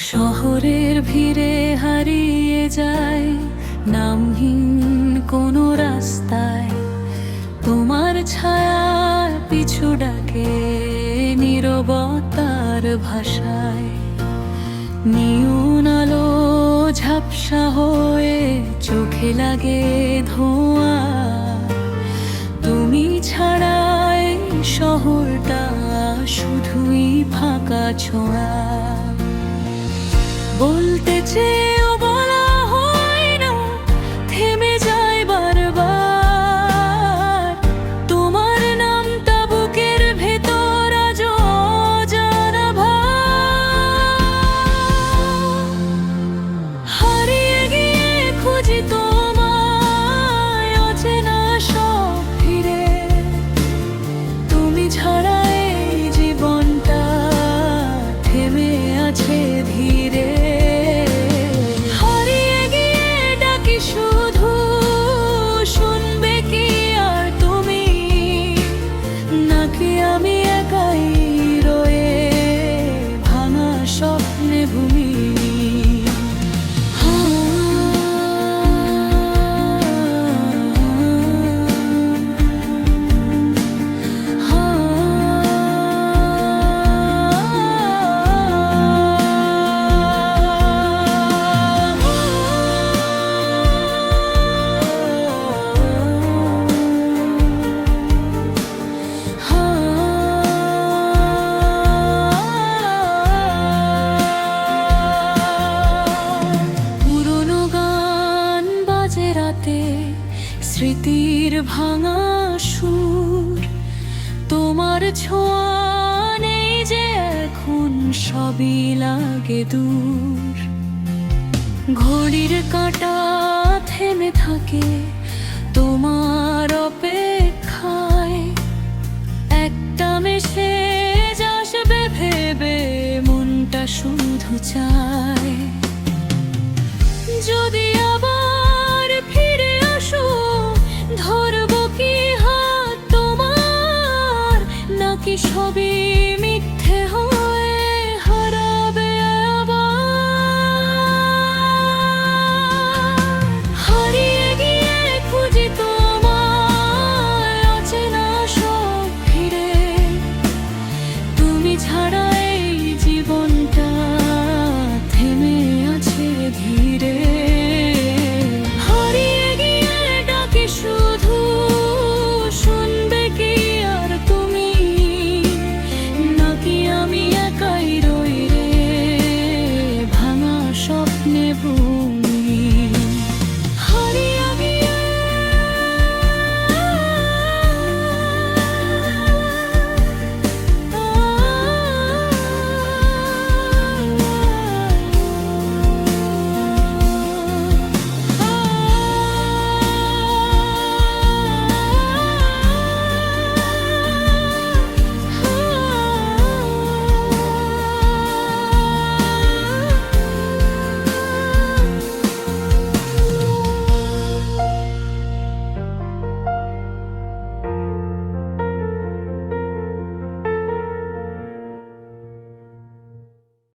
শহরের ভিড়ে হারিয়ে যায় নামহীন কোনো রাস্তায়, তোমার ছায়া পিছু ডাকে নীরবতার ভাষায়। নিউন আলো ঝাপসা হয়ে চোখে লাগে ধোঁয়া, তুমি ছাড়াই শহরটা শুধুই ফাঁকা ছোঁয়া। বলতে চেয়েও বলা হয় না, থেমে যায় বারবার। তোমার নামটা বুকের ভেতর আজ অজানা ভার। হারিয়ে গিয়ে খুঁজি তোমায় অচেনা সব ফিরে, তুমি ছাড়া এই জীবনটা থেমে আছে ধীরে। আমি একাই রয়ে ভাঙা স্বপ্নে ভূমি। স্মৃতির ভাঙা সুর, তোমার ছোঁয়া নেই যে এখন, সবই লাগে দূর। ঘড়ির কাঁটা থেমে থাকে তোমার অপেক্ষায়, একটা মেসেজ আসবে ভেবে মনটা শুধু চায়। যদি